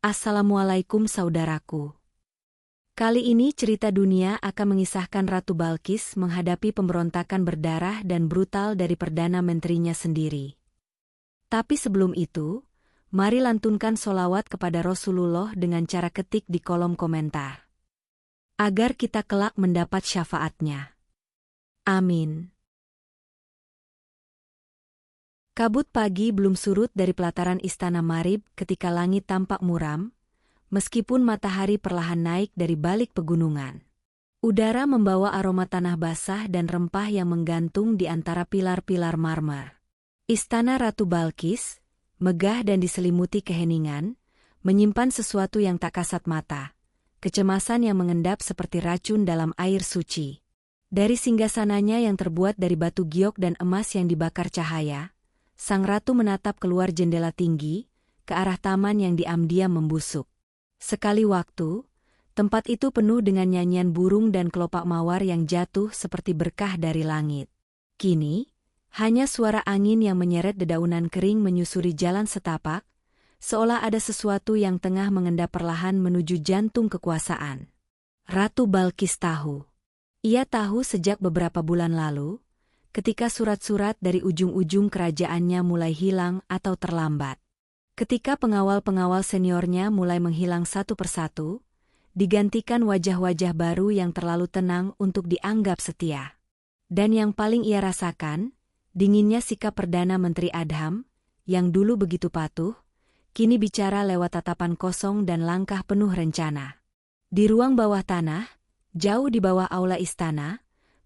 Assalamualaikum saudaraku. Kali ini cerita dunia akan mengisahkan Ratu Balqis menghadapi pemberontakan berdarah dan brutal dari Perdana Menterinya sendiri. Tapi sebelum itu, mari lantunkan sholawat kepada Rasulullah dengan cara ketik di kolom komentar. Agar kita kelak mendapat syafaatnya. Amin. Kabut pagi belum surut dari pelataran Istana Marib ketika langit tampak muram, meskipun matahari perlahan naik dari balik pegunungan. Udara membawa aroma tanah basah dan rempah yang menggantung di antara pilar-pilar marmer. Istana Ratu Balqis, megah dan diselimuti keheningan, menyimpan sesuatu yang tak kasat mata, kecemasan yang mengendap seperti racun dalam air suci. Dari singgasananya yang terbuat dari batu giok dan emas yang dibakar cahaya, sang ratu menatap keluar jendela tinggi, ke arah taman yang diam-diam membusuk. Sekali waktu, tempat itu penuh dengan nyanyian burung dan kelopak mawar yang jatuh seperti berkah dari langit. Kini, hanya suara angin yang menyeret dedaunan kering menyusuri jalan setapak, seolah ada sesuatu yang tengah mengendap perlahan menuju jantung kekuasaan. Ratu Balqis tahu. Ia tahu sejak beberapa bulan lalu, ketika surat-surat dari ujung-ujung kerajaannya mulai hilang atau terlambat. Ketika pengawal-pengawal seniornya mulai menghilang satu persatu, digantikan wajah-wajah baru yang terlalu tenang untuk dianggap setia. Dan yang paling ia rasakan, dinginnya sikap Perdana Menteri Adham, yang dulu begitu patuh, kini bicara lewat tatapan kosong dan langkah penuh rencana. Di ruang bawah tanah, jauh di bawah aula istana,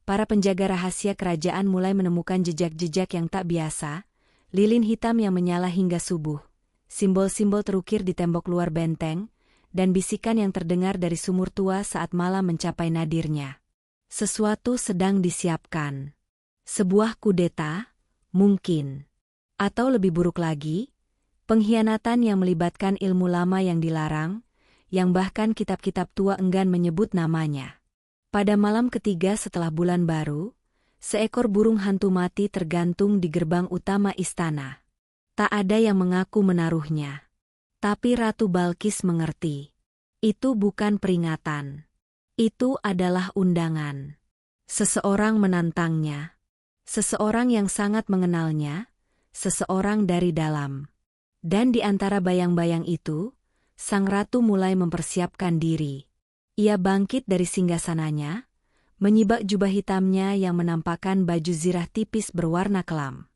para penjaga rahasia kerajaan mulai menemukan jejak-jejak yang tak biasa, lilin hitam yang menyala hingga subuh, simbol-simbol terukir di tembok luar benteng, dan bisikan yang terdengar dari sumur tua saat malam mencapai nadirnya. Sesuatu sedang disiapkan. Sebuah kudeta, mungkin. Atau lebih buruk lagi, pengkhianatan yang melibatkan ilmu lama yang dilarang, yang bahkan kitab-kitab tua enggan menyebut namanya. Pada malam ketiga setelah bulan baru, seekor burung hantu mati tergantung di gerbang utama istana. Tak ada yang mengaku menaruhnya. Tapi Ratu Balqis mengerti. Itu bukan peringatan. Itu adalah undangan. Seseorang menantangnya. Seseorang yang sangat mengenalnya, seseorang dari dalam. Dan di antara bayang-bayang itu, sang ratu mulai mempersiapkan diri. Ia bangkit dari singgasananya, menyibak jubah hitamnya yang menampakkan baju zirah tipis berwarna kelam.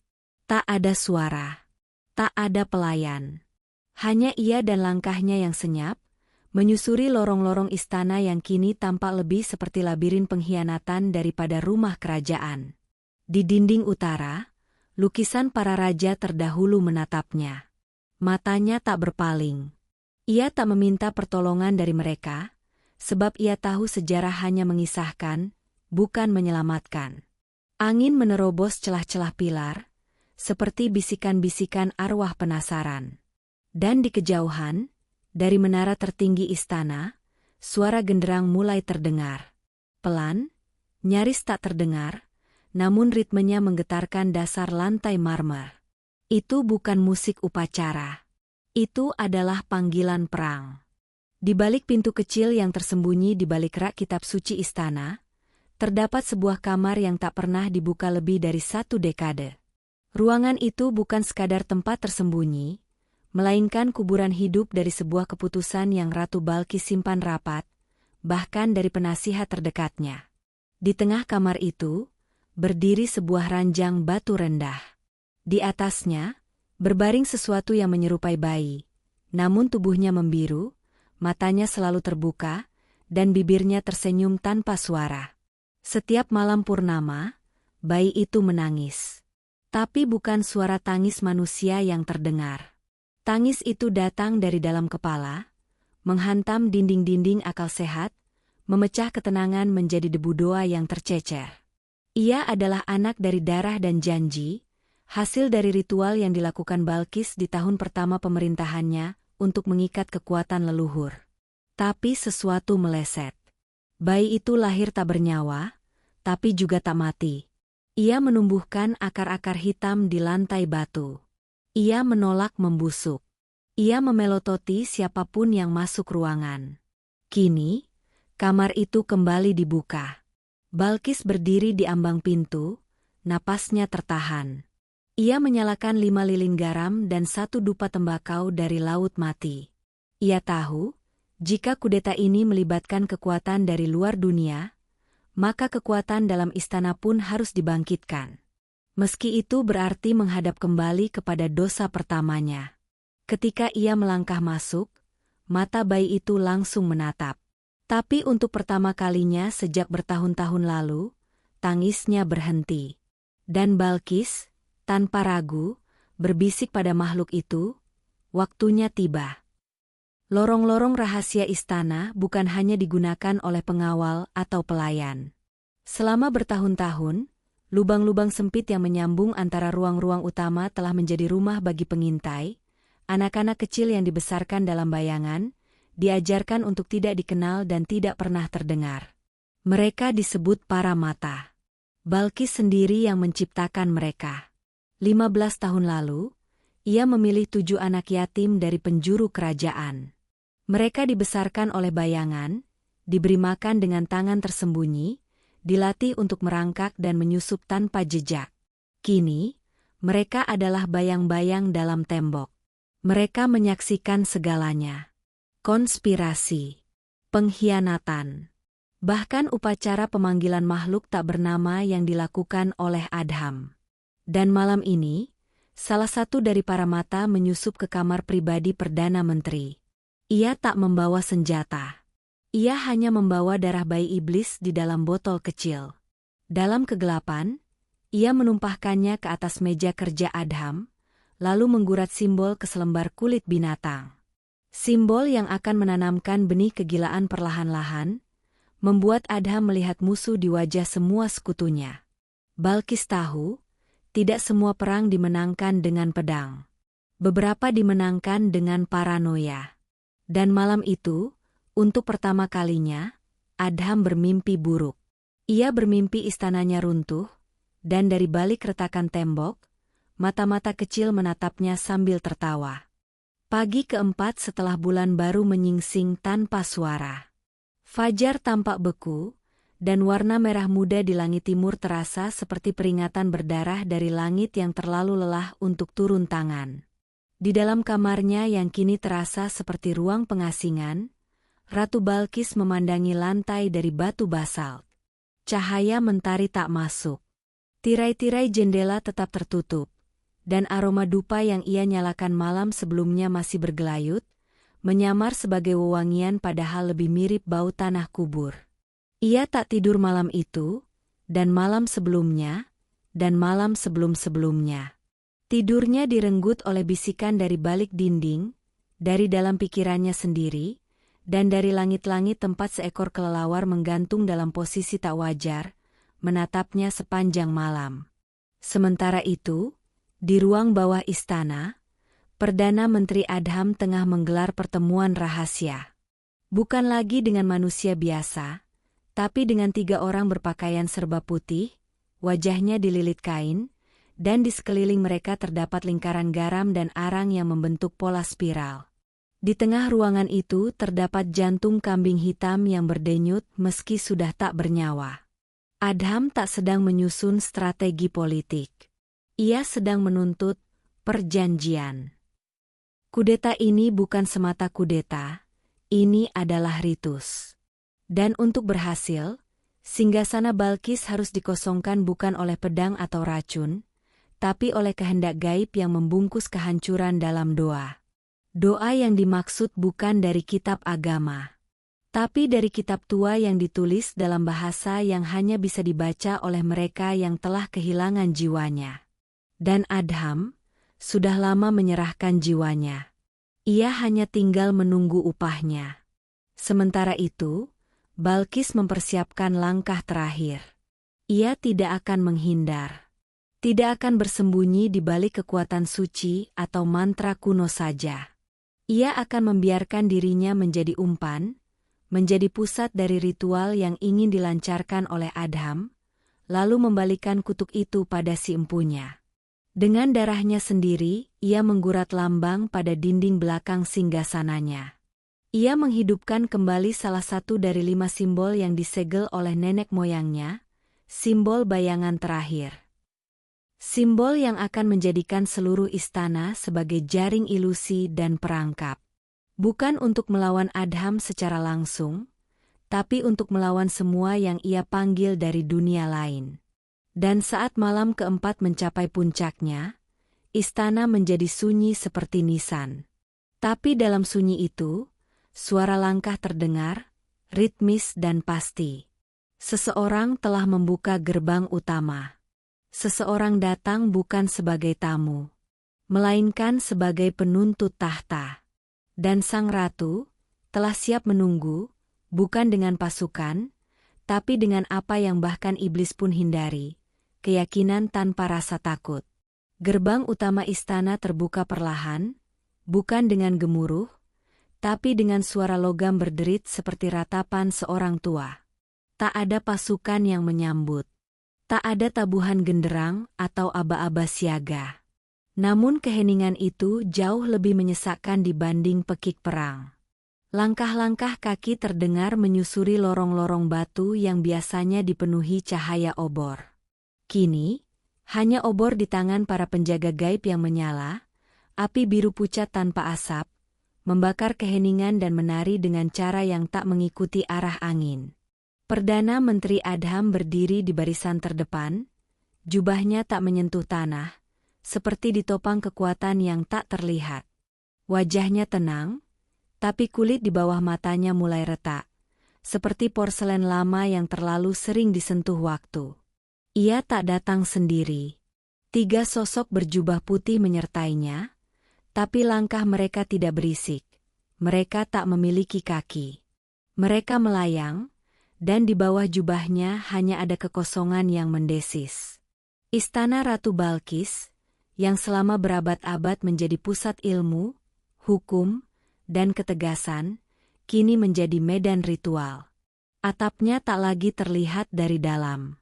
Tak ada suara, tak ada pelayan. Hanya ia dan langkahnya yang senyap, menyusuri lorong-lorong istana yang kini tampak lebih seperti labirin pengkhianatan daripada rumah kerajaan. Di dinding utara, lukisan para raja terdahulu menatapnya. Matanya tak berpaling. Ia tak meminta pertolongan dari mereka, sebab ia tahu sejarah hanya mengisahkan, bukan menyelamatkan. Angin menerobos celah-celah pilar, seperti bisikan-bisikan arwah penasaran. Dan di kejauhan, dari menara tertinggi istana, suara genderang mulai terdengar. Pelan, nyaris tak terdengar, namun ritmenya menggetarkan dasar lantai marmer. Itu bukan musik upacara. Itu adalah panggilan perang. Di balik pintu kecil yang tersembunyi di balik rak kitab suci istana, terdapat sebuah kamar yang tak pernah dibuka lebih dari 1 dekade. Ruangan itu bukan sekadar tempat tersembunyi, melainkan kuburan hidup dari sebuah keputusan yang Ratu Balqis simpan rapat, bahkan dari penasihat terdekatnya. Di tengah kamar itu, berdiri sebuah ranjang batu rendah. Di atasnya, berbaring sesuatu yang menyerupai bayi, namun tubuhnya membiru, matanya selalu terbuka, dan bibirnya tersenyum tanpa suara. Setiap malam purnama, bayi itu menangis. Tapi bukan suara tangis manusia yang terdengar. Tangis itu datang dari dalam kepala, menghantam dinding-dinding akal sehat, memecah ketenangan menjadi debu doa yang tercecer. Ia adalah anak dari darah dan janji, hasil dari ritual yang dilakukan Balqis di tahun pertama pemerintahannya, untuk mengikat kekuatan leluhur. Tapi sesuatu meleset. Bayi itu lahir tak bernyawa, tapi juga tak mati. Ia menumbuhkan akar-akar hitam di lantai batu. Ia menolak membusuk. Ia memelototi siapapun yang masuk ruangan. Kini, kamar itu kembali dibuka. Balkis berdiri di ambang pintu, napasnya tertahan. Ia menyalakan 5 lilin garam dan 1 dupa tembakau dari laut mati. Ia tahu, jika kudeta ini melibatkan kekuatan dari luar dunia, maka kekuatan dalam istana pun harus dibangkitkan. Meski itu berarti menghadap kembali kepada dosa pertamanya. Ketika ia melangkah masuk, mata bayi itu langsung menatap. Tapi untuk pertama kalinya sejak bertahun-tahun lalu, tangisnya berhenti. Dan Balkis, tanpa ragu, berbisik pada makhluk itu, waktunya tiba. Lorong-lorong rahasia istana bukan hanya digunakan oleh pengawal atau pelayan. Selama bertahun-tahun, lubang-lubang sempit yang menyambung antara ruang-ruang utama telah menjadi rumah bagi pengintai, anak-anak kecil yang dibesarkan dalam bayangan, diajarkan untuk tidak dikenal dan tidak pernah terdengar. Mereka disebut para mata. Balkis sendiri yang menciptakan mereka. 15 tahun lalu, ia memilih 7 anak yatim dari penjuru kerajaan. Mereka dibesarkan oleh bayangan, diberi makan dengan tangan tersembunyi, dilatih untuk merangkak dan menyusup tanpa jejak. Kini, mereka adalah bayang-bayang dalam tembok. Mereka menyaksikan segalanya. Konspirasi, pengkhianatan, bahkan upacara pemanggilan makhluk tak bernama yang dilakukan oleh Adham. Dan malam ini, salah satu dari para mata menyusup ke kamar pribadi Perdana Menteri. Ia tak membawa senjata. Ia hanya membawa darah bayi iblis di dalam botol kecil. Dalam kegelapan, ia menumpahkannya ke atas meja kerja Adham, lalu menggurat simbol ke selembar kulit binatang. Simbol yang akan menanamkan benih kegilaan perlahan-lahan, membuat Adham melihat musuh di wajah semua sekutunya. Balkis tahu, tidak semua perang dimenangkan dengan pedang. Beberapa dimenangkan dengan paranoia. Dan malam itu, untuk pertama kalinya, Adham bermimpi buruk. Ia bermimpi istananya runtuh, dan dari balik retakan tembok, mata-mata kecil menatapnya sambil tertawa. Pagi keempat setelah bulan baru menyingsing tanpa suara. Fajar tampak beku, dan warna merah muda di langit timur terasa seperti peringatan berdarah dari langit yang terlalu lelah untuk turun tangan. Di dalam kamarnya yang kini terasa seperti ruang pengasingan, Ratu Balkis memandangi lantai dari batu basalt. Cahaya mentari tak masuk. Tirai-tirai jendela tetap tertutup. Dan aroma dupa yang ia nyalakan malam sebelumnya masih bergelayut, menyamar sebagai wewangian padahal lebih mirip bau tanah kubur. Ia tak tidur malam itu, dan malam sebelumnya, dan malam sebelum-sebelumnya. Tidurnya direnggut oleh bisikan dari balik dinding, dari dalam pikirannya sendiri, dan dari langit-langit tempat seekor kelelawar menggantung dalam posisi tak wajar, menatapnya sepanjang malam. Sementara itu, di ruang bawah istana, Perdana Menteri Adham tengah menggelar pertemuan rahasia. Bukan lagi dengan manusia biasa, tapi dengan 3 orang berpakaian serba putih, wajahnya dililit kain, dan di sekeliling mereka terdapat lingkaran garam dan arang yang membentuk pola spiral. Di tengah ruangan itu terdapat jantung kambing hitam yang berdenyut meski sudah tak bernyawa. Adham tak sedang menyusun strategi politik. Ia sedang menuntut perjanjian. Kudeta ini bukan semata kudeta, ini adalah ritus. Dan untuk berhasil, singgasana Balkis harus dikosongkan bukan oleh pedang atau racun, tapi oleh kehendak gaib yang membungkus kehancuran dalam doa. Doa yang dimaksud bukan dari kitab agama, tapi dari kitab tua yang ditulis dalam bahasa yang hanya bisa dibaca oleh mereka yang telah kehilangan jiwanya. Dan Adham sudah lama menyerahkan jiwanya. Ia hanya tinggal menunggu upahnya. Sementara itu, Balkis mempersiapkan langkah terakhir. Ia tidak akan menghindar. Tidak akan bersembunyi di balik kekuatan suci atau mantra kuno saja. Ia akan membiarkan dirinya menjadi umpan, menjadi pusat dari ritual yang ingin dilancarkan oleh Adham, lalu membalikan kutuk itu pada si empunya. Dengan darahnya sendiri, ia menggurat lambang pada dinding belakang singgasananya. Ia menghidupkan kembali salah satu dari 5 simbol yang disegel oleh nenek moyangnya, simbol bayangan terakhir. Simbol yang akan menjadikan seluruh istana sebagai jaring ilusi dan perangkap. Bukan untuk melawan Adham secara langsung, tapi untuk melawan semua yang ia panggil dari dunia lain. Dan saat malam keempat mencapai puncaknya, istana menjadi sunyi seperti nisan. Tapi dalam sunyi itu, suara langkah terdengar, ritmis dan pasti. Seseorang telah membuka gerbang utama. Seseorang datang bukan sebagai tamu, melainkan sebagai penuntut tahta. Dan sang ratu telah siap menunggu, bukan dengan pasukan, tapi dengan apa yang bahkan iblis pun hindari. Keyakinan tanpa rasa takut. Gerbang utama istana terbuka perlahan, bukan dengan gemuruh, tapi dengan suara logam berderit seperti ratapan seorang tua. Tak ada pasukan yang menyambut. Tak ada tabuhan genderang atau aba-aba siaga. Namun keheningan itu jauh lebih menyesakkan dibanding pekik perang. Langkah-langkah kaki terdengar menyusuri lorong-lorong batu yang biasanya dipenuhi cahaya obor. Kini, hanya obor di tangan para penjaga gaib yang menyala, api biru pucat tanpa asap, membakar keheningan dan menari dengan cara yang tak mengikuti arah angin. Perdana Menteri Adham berdiri di barisan terdepan, jubahnya tak menyentuh tanah, seperti ditopang kekuatan yang tak terlihat. Wajahnya tenang, tapi kulit di bawah matanya mulai retak, seperti porselen lama yang terlalu sering disentuh waktu. Ia tak datang sendiri. 3 sosok berjubah putih menyertainya, tapi langkah mereka tidak berisik. Mereka tak memiliki kaki. Mereka melayang, dan di bawah jubahnya hanya ada kekosongan yang mendesis. Istana Ratu Balkis, yang selama berabad-abad menjadi pusat ilmu, hukum, dan ketegasan, kini menjadi medan ritual. Atapnya tak lagi terlihat dari dalam.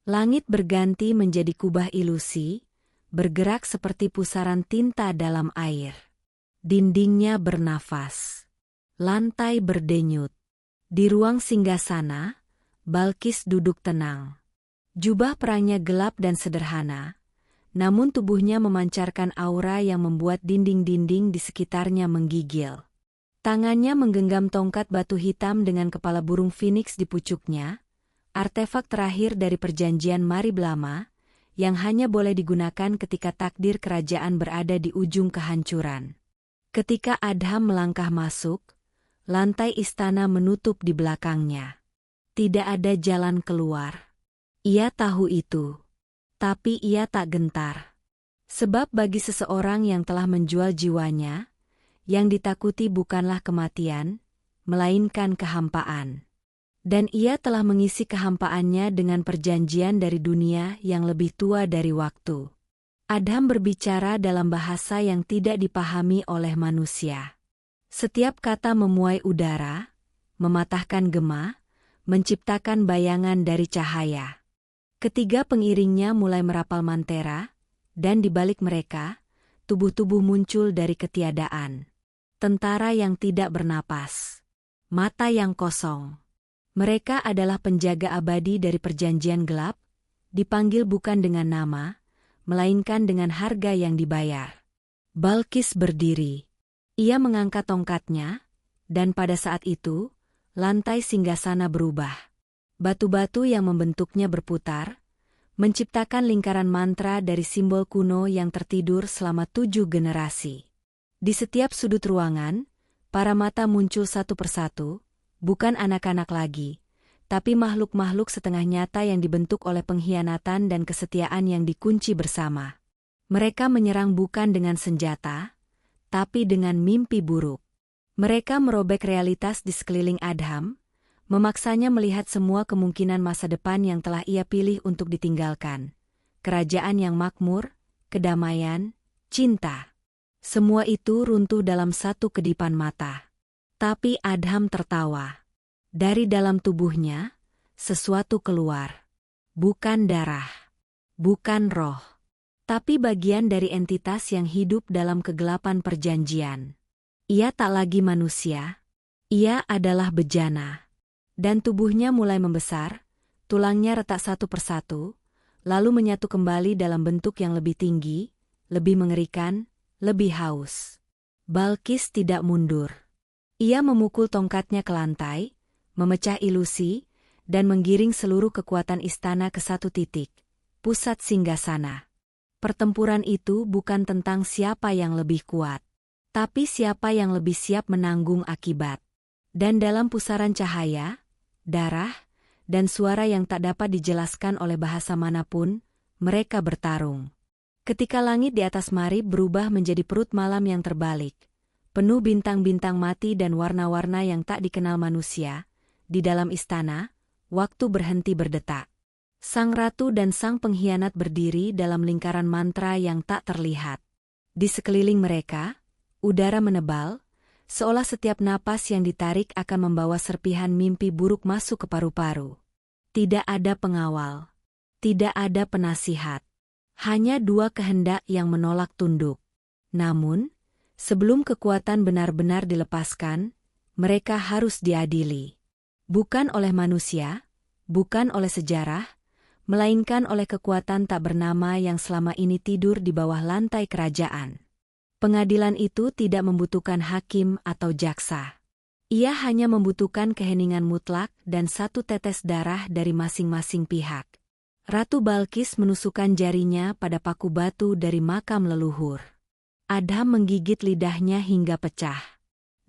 Langit berganti menjadi kubah ilusi, bergerak seperti pusaran tinta dalam air. Dindingnya bernafas. Lantai berdenyut. Di ruang singgasana, Balkis duduk tenang. Jubah perangnya gelap dan sederhana, namun tubuhnya memancarkan aura yang membuat dinding-dinding di sekitarnya menggigil. Tangannya menggenggam tongkat batu hitam dengan kepala burung phoenix di pucuknya, artefak terakhir dari perjanjian Marib lama, yang hanya boleh digunakan ketika takdir kerajaan berada di ujung kehancuran. Ketika Adham melangkah masuk, lantai istana menutup di belakangnya. Tidak ada jalan keluar. Ia tahu itu. Tapi ia tak gentar. Sebab bagi seseorang yang telah menjual jiwanya, yang ditakuti bukanlah kematian, melainkan kehampaan. Dan ia telah mengisi kehampaannya dengan perjanjian dari dunia yang lebih tua dari waktu. Adham berbicara dalam bahasa yang tidak dipahami oleh manusia. Setiap kata memuai udara, mematahkan gema, menciptakan bayangan dari cahaya. Ketiga pengiringnya mulai merapal mantera, dan di balik mereka, tubuh-tubuh muncul dari ketiadaan. Tentara yang tidak bernapas. Mata yang kosong. Mereka adalah penjaga abadi dari perjanjian gelap, dipanggil bukan dengan nama, melainkan dengan harga yang dibayar. Balkis berdiri. Ia mengangkat tongkatnya, dan pada saat itu, lantai singgasana berubah. Batu-batu yang membentuknya berputar, menciptakan lingkaran mantra dari simbol kuno yang tertidur selama 7 generasi. Di setiap sudut ruangan, para mata muncul satu persatu, bukan anak-anak lagi, tapi makhluk-makhluk setengah nyata yang dibentuk oleh pengkhianatan dan kesetiaan yang dikunci bersama. Mereka menyerang bukan dengan senjata, tapi dengan mimpi buruk. Mereka merobek realitas di sekeliling Adham, memaksanya melihat semua kemungkinan masa depan yang telah ia pilih untuk ditinggalkan. Kerajaan yang makmur, kedamaian, cinta. Semua itu runtuh dalam satu kedipan mata. Tapi Adham tertawa. Dari dalam tubuhnya, sesuatu keluar. Bukan darah. Bukan roh. tapi bagian dari entitas yang hidup dalam kegelapan perjanjian. Ia tak lagi manusia. Ia adalah bejana. Dan tubuhnya mulai membesar, tulangnya retak satu persatu, lalu menyatu kembali dalam bentuk yang lebih tinggi, lebih mengerikan, lebih haus. Balkis tidak mundur. Ia memukul tongkatnya ke lantai, memecah ilusi, dan menggiring seluruh kekuatan istana ke satu titik, pusat singgasana. Pertempuran itu bukan tentang siapa yang lebih kuat, tapi siapa yang lebih siap menanggung akibat. Dan dalam pusaran cahaya, darah, dan suara yang tak dapat dijelaskan oleh bahasa manapun, mereka bertarung. Ketika langit di atas Marib berubah menjadi perut malam yang terbalik, penuh bintang-bintang mati dan warna-warna yang tak dikenal manusia, di dalam istana, waktu berhenti berdetak. Sang ratu dan sang pengkhianat berdiri dalam lingkaran mantra yang tak terlihat. Di sekeliling mereka, udara menebal, seolah setiap napas yang ditarik akan membawa serpihan mimpi buruk masuk ke paru-paru. Tidak ada pengawal. Tidak ada penasihat. Hanya dua kehendak yang menolak tunduk. Namun, sebelum kekuatan benar-benar dilepaskan, mereka harus diadili. Bukan oleh manusia, bukan oleh sejarah, melainkan oleh kekuatan tak bernama yang selama ini tidur di bawah lantai kerajaan. Pengadilan itu tidak membutuhkan hakim atau jaksa. Ia hanya membutuhkan keheningan mutlak dan satu tetes darah dari masing-masing pihak. Ratu Balkis menusukkan jarinya pada paku batu dari makam leluhur. Adham menggigit lidahnya hingga pecah.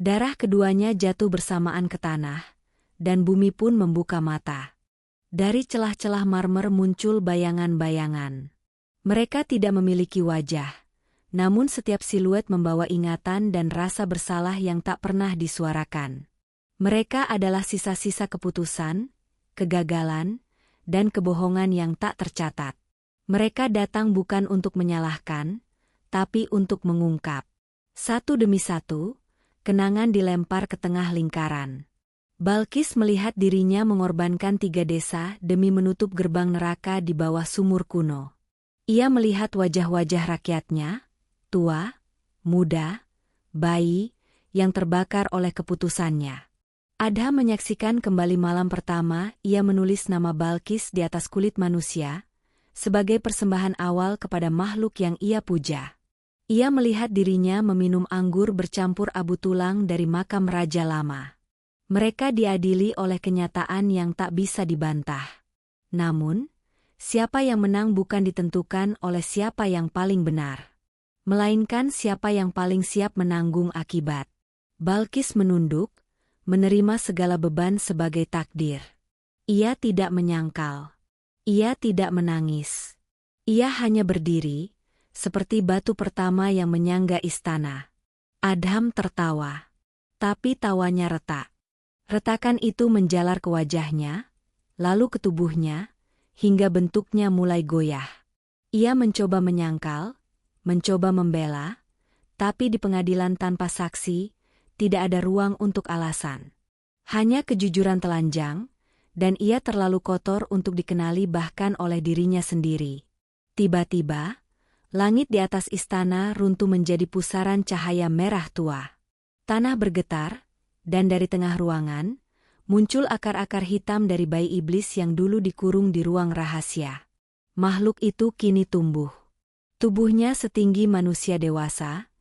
Darah keduanya jatuh bersamaan ke tanah, dan bumi pun membuka mata. Dari celah-celah marmer muncul bayangan-bayangan. Mereka tidak memiliki wajah, namun setiap siluet membawa ingatan dan rasa bersalah yang tak pernah disuarakan. Mereka adalah sisa-sisa keputusan, kegagalan, dan kebohongan yang tak tercatat. Mereka datang bukan untuk menyalahkan, tapi untuk mengungkap. Satu demi satu, kenangan dilempar ke tengah lingkaran. Balkis melihat dirinya mengorbankan 3 desa demi menutup gerbang neraka di bawah sumur kuno. Ia melihat wajah-wajah rakyatnya, tua, muda, bayi, yang terbakar oleh keputusannya. Adham menyaksikan kembali malam pertama ia menulis nama Balkis di atas kulit manusia, sebagai persembahan awal kepada makhluk yang ia puja. Ia melihat dirinya meminum anggur bercampur abu tulang dari makam raja lama. Mereka diadili oleh kenyataan yang tak bisa dibantah. Namun, siapa yang menang bukan ditentukan oleh siapa yang paling benar, melainkan siapa yang paling siap menanggung akibat. Balkis menunduk, menerima segala beban sebagai takdir. Ia tidak menyangkal. Ia tidak menangis. Ia hanya berdiri, seperti batu pertama yang menyangga istana. Adham tertawa. Tapi tawanya retak. Retakan itu menjalar ke wajahnya, lalu ke tubuhnya, hingga bentuknya mulai goyah. Ia mencoba menyangkal, mencoba membela, tapi di pengadilan tanpa saksi, tidak ada ruang untuk alasan. Hanya kejujuran telanjang, dan ia terlalu kotor untuk dikenali bahkan oleh dirinya sendiri. Tiba-tiba, langit di atas istana runtuh menjadi pusaran cahaya merah tua. Tanah bergetar, dan dari tengah ruangan, muncul akar-akar hitam dari bayi iblis yang dulu dikurung di ruang rahasia. Makhluk itu kini tumbuh. Tubuhnya setinggi manusia dewasa,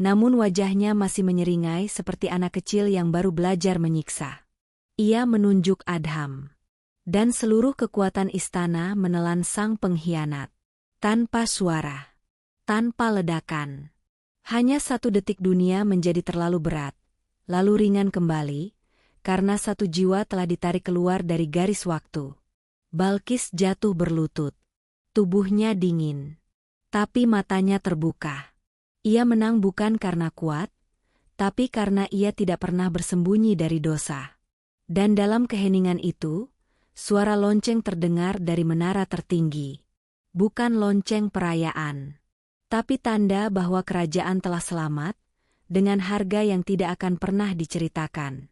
namun wajahnya masih menyeringai seperti anak kecil yang baru belajar menyiksa. Ia menunjuk Adham. Dan seluruh kekuatan istana menelan sang pengkhianat. Tanpa suara. Tanpa ledakan. Hanya 1 detik dunia menjadi terlalu berat, lalu ringan kembali, karena 1 jiwa telah ditarik keluar dari garis waktu. Balkis jatuh berlutut. Tubuhnya dingin. Tapi matanya terbuka. Ia menang bukan karena kuat, tapi karena ia tidak pernah bersembunyi dari dosa. Dan dalam keheningan itu, suara lonceng terdengar dari menara tertinggi. Bukan lonceng perayaan, tapi tanda bahwa kerajaan telah selamat, dengan harga yang tidak akan pernah diceritakan.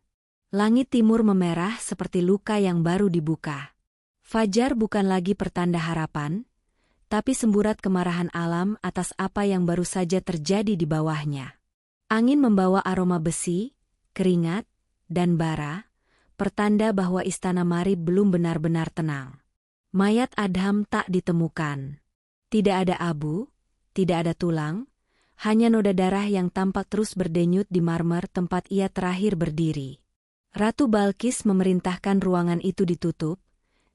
Langit timur memerah seperti luka yang baru dibuka. Fajar bukan lagi pertanda harapan, tapi semburat kemarahan alam atas apa yang baru saja terjadi di bawahnya. Angin membawa aroma besi, keringat, dan bara, pertanda bahwa istana Marib belum benar-benar tenang. Mayat Adham tak ditemukan. Tidak ada abu, tidak ada tulang, hanya noda darah yang tampak terus berdenyut di marmer tempat ia terakhir berdiri. Ratu Balkis memerintahkan ruangan itu ditutup,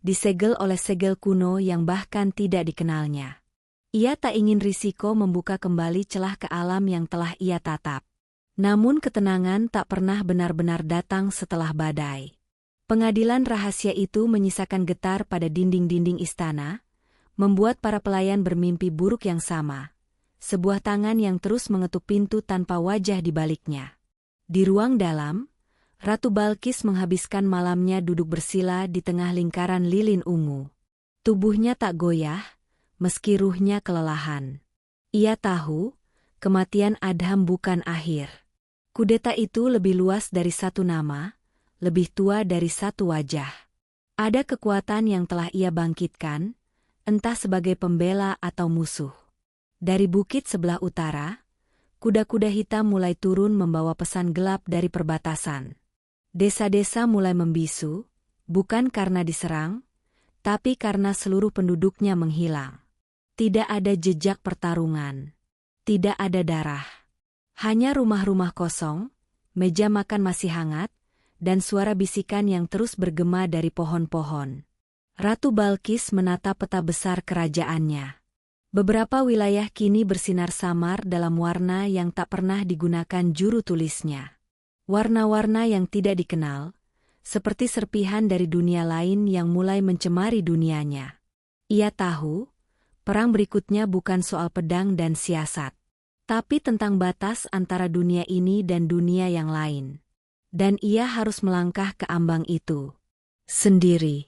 disegel oleh segel kuno yang bahkan tidak dikenalnya. Ia tak ingin risiko membuka kembali celah ke alam yang telah ia tatap. Namun ketenangan tak pernah benar-benar datang setelah badai. Pengadilan rahasia itu menyisakan getar pada dinding-dinding istana, membuat para pelayan bermimpi buruk yang sama. Sebuah tangan yang terus mengetuk pintu tanpa wajah di baliknya. Di ruang dalam, Ratu Balkis menghabiskan malamnya duduk bersila di tengah lingkaran lilin ungu. Tubuhnya tak goyah, meski ruhnya kelelahan. Ia tahu, kematian Adham bukan akhir. Kudeta itu lebih luas dari satu nama, lebih tua dari satu wajah. Ada kekuatan yang telah ia bangkitkan, entah sebagai pembela atau musuh. Dari bukit sebelah utara, kuda-kuda hitam mulai turun membawa pesan gelap dari perbatasan. Desa-desa mulai membisu, bukan karena diserang, tapi karena seluruh penduduknya menghilang. Tidak ada jejak pertarungan. Tidak ada darah. Hanya rumah-rumah kosong, meja makan masih hangat, dan suara bisikan yang terus bergema dari pohon-pohon. Ratu Balkis menatap peta besar kerajaannya. Beberapa wilayah kini bersinar samar dalam warna yang tak pernah digunakan juru tulisnya. Warna-warna yang tidak dikenal, seperti serpihan dari dunia lain yang mulai mencemari dunianya. Ia tahu, perang berikutnya bukan soal pedang dan siasat, tapi tentang batas antara dunia ini dan dunia yang lain. Dan ia harus melangkah ke ambang itu sendiri.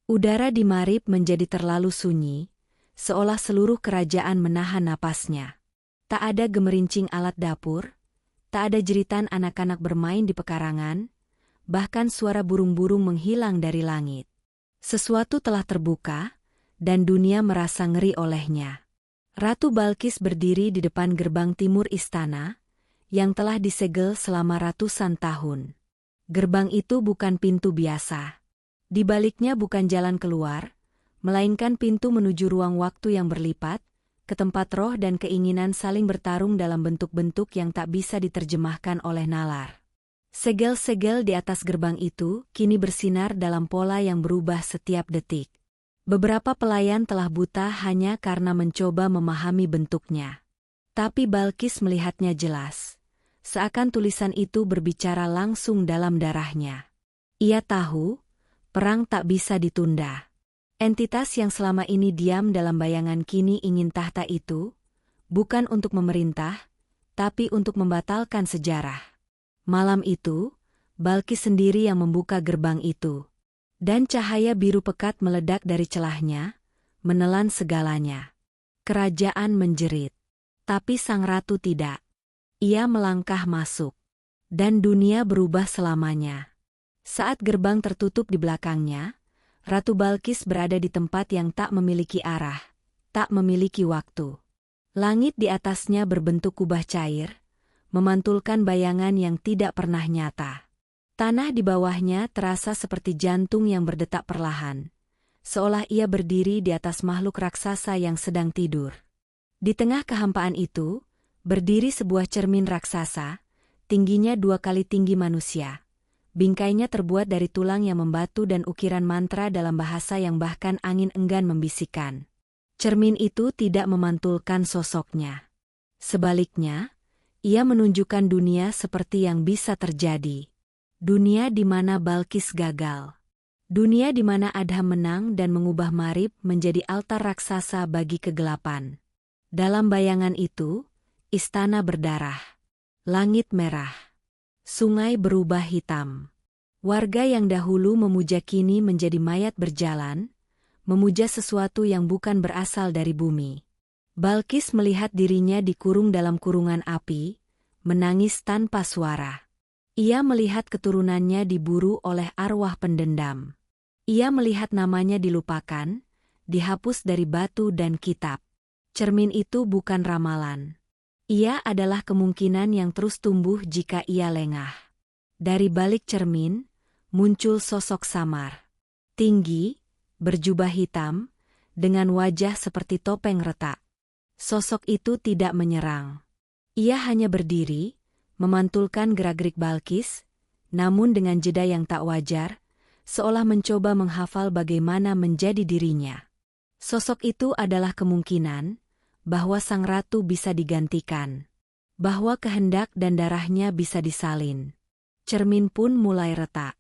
Udara di Marib menjadi terlalu sunyi, seolah seluruh kerajaan menahan napasnya. Tak ada gemerincing alat dapur, tak ada jeritan anak-anak bermain di pekarangan, bahkan suara burung-burung menghilang dari langit. Sesuatu telah terbuka, dan dunia merasa ngeri olehnya. Ratu Balkis berdiri di depan gerbang timur istana, yang telah disegel selama ratusan tahun. Gerbang itu bukan pintu biasa. Di baliknya bukan jalan keluar, melainkan pintu menuju ruang waktu yang berlipat, ke tempat roh dan keinginan saling bertarung dalam bentuk-bentuk yang tak bisa diterjemahkan oleh nalar. Segel-segel di atas gerbang itu kini bersinar dalam pola yang berubah setiap detik. Beberapa pelayan telah buta hanya karena mencoba memahami bentuknya. Tapi Balkis melihatnya jelas. Seakan tulisan itu berbicara langsung dalam darahnya. Ia tahu, perang tak bisa ditunda. Entitas yang selama ini diam dalam bayangan kini ingin tahta itu, bukan untuk memerintah, tapi untuk membatalkan sejarah. Malam itu, Balkis sendiri yang membuka gerbang itu. Dan cahaya biru pekat meledak dari celahnya, menelan segalanya. Kerajaan menjerit. Tapi sang ratu tidak. Ia melangkah masuk. Dan dunia berubah selamanya. Saat gerbang tertutup di belakangnya, Ratu Balkis berada di tempat yang tak memiliki arah, tak memiliki waktu. Langit di atasnya berbentuk kubah cair, memantulkan bayangan yang tidak pernah nyata. Tanah di bawahnya terasa seperti jantung yang berdetak perlahan, seolah ia berdiri di atas makhluk raksasa yang sedang tidur. Di tengah kehampaan itu, berdiri sebuah cermin raksasa, tingginya 2 kali tinggi manusia. Bingkainya terbuat dari tulang yang membatu dan ukiran mantra dalam bahasa yang bahkan angin enggan membisikkan. Cermin itu tidak memantulkan sosoknya. Sebaliknya, ia menunjukkan dunia seperti yang bisa terjadi. Dunia di mana Balkis gagal. Dunia di mana Adham menang dan mengubah Marib menjadi altar raksasa bagi kegelapan. Dalam bayangan itu, istana berdarah. Langit merah. Sungai berubah hitam. Warga yang dahulu memuja kini menjadi mayat berjalan, memuja sesuatu yang bukan berasal dari bumi. Balkis melihat dirinya dikurung dalam kurungan api, menangis tanpa suara. Ia melihat keturunannya diburu oleh arwah pendendam. Ia melihat namanya dilupakan, dihapus dari batu dan kitab. Cermin itu bukan ramalan. Ia adalah kemungkinan yang terus tumbuh jika ia lengah. Dari balik cermin, muncul sosok samar. Tinggi, berjubah hitam, dengan wajah seperti topeng retak. Sosok itu tidak menyerang. Ia hanya berdiri, memantulkan gerak-gerik Balkis, namun dengan jeda yang tak wajar, seolah mencoba menghafal bagaimana menjadi dirinya. Sosok itu adalah kemungkinan bahwa sang ratu bisa digantikan, bahwa kehendak dan darahnya bisa disalin. Cermin pun mulai retak.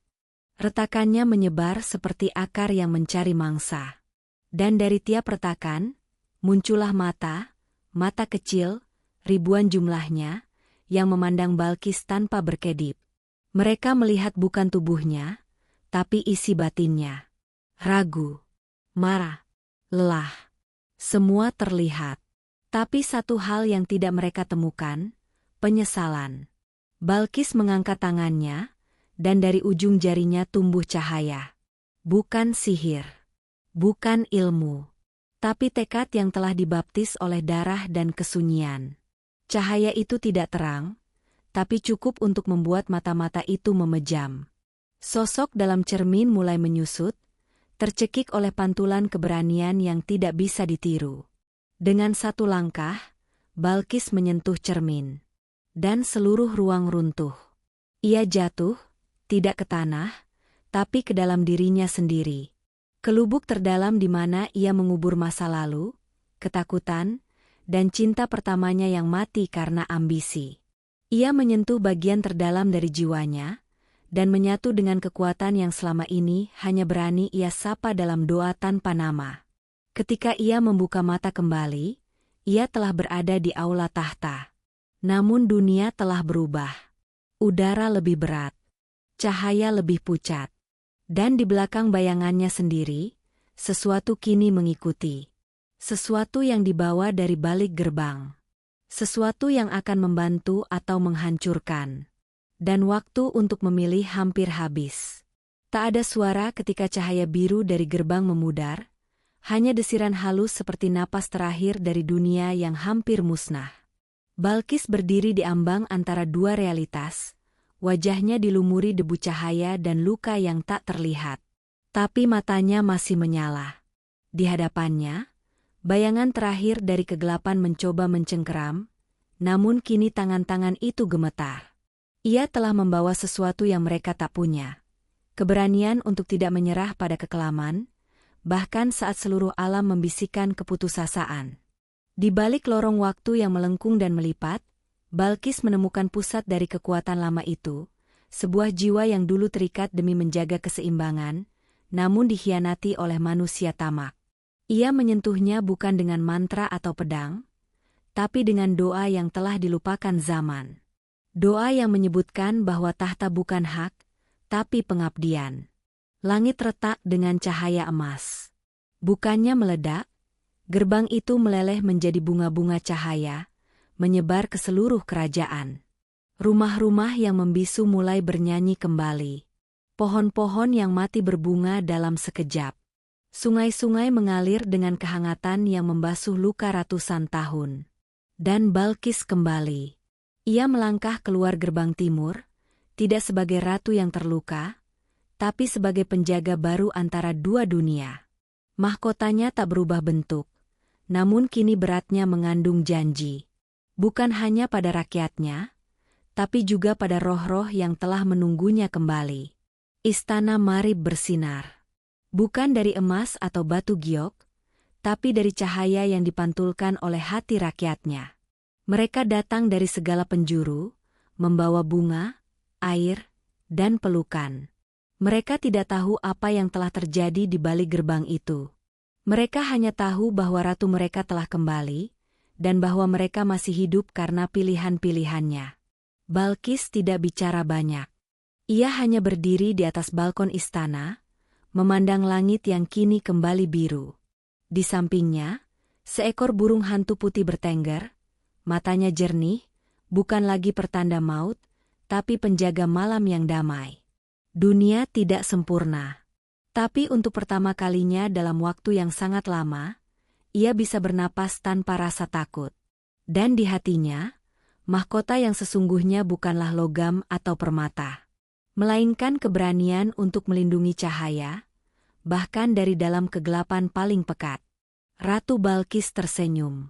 Retakannya menyebar seperti akar yang mencari mangsa. Dan dari tiap retakan, muncullah mata kecil, ribuan jumlahnya, yang memandang Balkis tanpa berkedip. Mereka melihat bukan tubuhnya, tapi isi batinnya. Ragu, marah, lelah. Semua terlihat. Tapi satu hal yang tidak mereka temukan, penyesalan. Balkis mengangkat tangannya, dan dari ujung jarinya tumbuh cahaya. Bukan sihir, bukan ilmu, tapi tekad yang telah dibaptis oleh darah dan kesunyian. Cahaya itu tidak terang, tapi cukup untuk membuat mata-mata itu memejam. Sosok dalam cermin mulai menyusut, tercekik oleh pantulan keberanian yang tidak bisa ditiru. Dengan satu langkah, Balkis menyentuh cermin. Dan seluruh ruang runtuh. Ia jatuh, tidak ke tanah, tapi ke dalam dirinya sendiri. Ke lubuk terdalam di mana ia mengubur masa lalu, ketakutan, dan cinta pertamanya yang mati karena ambisi. Ia menyentuh bagian terdalam dari jiwanya, dan menyatu dengan kekuatan yang selama ini hanya berani ia sapa dalam doa tanpa nama. Ketika ia membuka mata kembali, ia telah berada di aula tahta. Namun dunia telah berubah. Udara lebih berat. Cahaya lebih pucat. Dan di belakang bayangannya sendiri, sesuatu kini mengikuti. Sesuatu yang dibawa dari balik gerbang. Sesuatu yang akan membantu atau menghancurkan. Dan waktu untuk memilih hampir habis. Tak ada suara ketika cahaya biru dari gerbang memudar, hanya desiran halus seperti napas terakhir dari dunia yang hampir musnah. Balkis berdiri di ambang antara dua realitas, wajahnya dilumuri debu cahaya dan luka yang tak terlihat. Tapi matanya masih menyala. Di hadapannya, bayangan terakhir dari kegelapan mencoba mencengkeram, namun kini tangan-tangan itu gemetar. Ia telah membawa sesuatu yang mereka tak punya. Keberanian untuk tidak menyerah pada kekelaman, bahkan saat seluruh alam membisikkan keputusasaan. Di balik lorong waktu yang melengkung dan melipat, Balkis menemukan pusat dari kekuatan lama itu, sebuah jiwa yang dulu terikat demi menjaga keseimbangan, namun dikhianati oleh manusia tamak. Ia menyentuhnya bukan dengan mantra atau pedang, tapi dengan doa yang telah dilupakan zaman. Doa yang menyebutkan bahwa tahta bukan hak, tapi pengabdian. Langit retak dengan cahaya emas. Bukannya meledak, gerbang itu meleleh menjadi bunga-bunga cahaya, menyebar ke seluruh kerajaan. Rumah-rumah yang membisu mulai bernyanyi kembali. Pohon-pohon yang mati berbunga dalam sekejap. Sungai-sungai mengalir dengan kehangatan yang membasuh luka ratusan tahun. Dan Balkis kembali. Ia melangkah keluar gerbang timur, tidak sebagai ratu yang terluka, tapi sebagai penjaga baru antara dua dunia. Mahkotanya tak berubah bentuk, namun kini beratnya mengandung janji. Bukan hanya pada rakyatnya, tapi juga pada roh-roh yang telah menunggunya kembali. Istana Marib bersinar. Bukan dari emas atau batu giok, tapi dari cahaya yang dipantulkan oleh hati rakyatnya. Mereka datang dari segala penjuru, membawa bunga, air, dan pelukan. Mereka tidak tahu apa yang telah terjadi di balik gerbang itu. Mereka hanya tahu bahwa ratu mereka telah kembali, dan bahwa mereka masih hidup karena pilihan-pilihannya. Balkis tidak bicara banyak. Ia hanya berdiri di atas balkon istana, memandang langit yang kini kembali biru. Di sampingnya, seekor burung hantu putih bertengger, matanya jernih, bukan lagi pertanda maut, tapi penjaga malam yang damai. Dunia tidak sempurna. Tapi untuk pertama kalinya dalam waktu yang sangat lama, ia bisa bernapas tanpa rasa takut. Dan di hatinya, mahkota yang sesungguhnya bukanlah logam atau permata, melainkan keberanian untuk melindungi cahaya, bahkan dari dalam kegelapan paling pekat. Ratu Balkis tersenyum.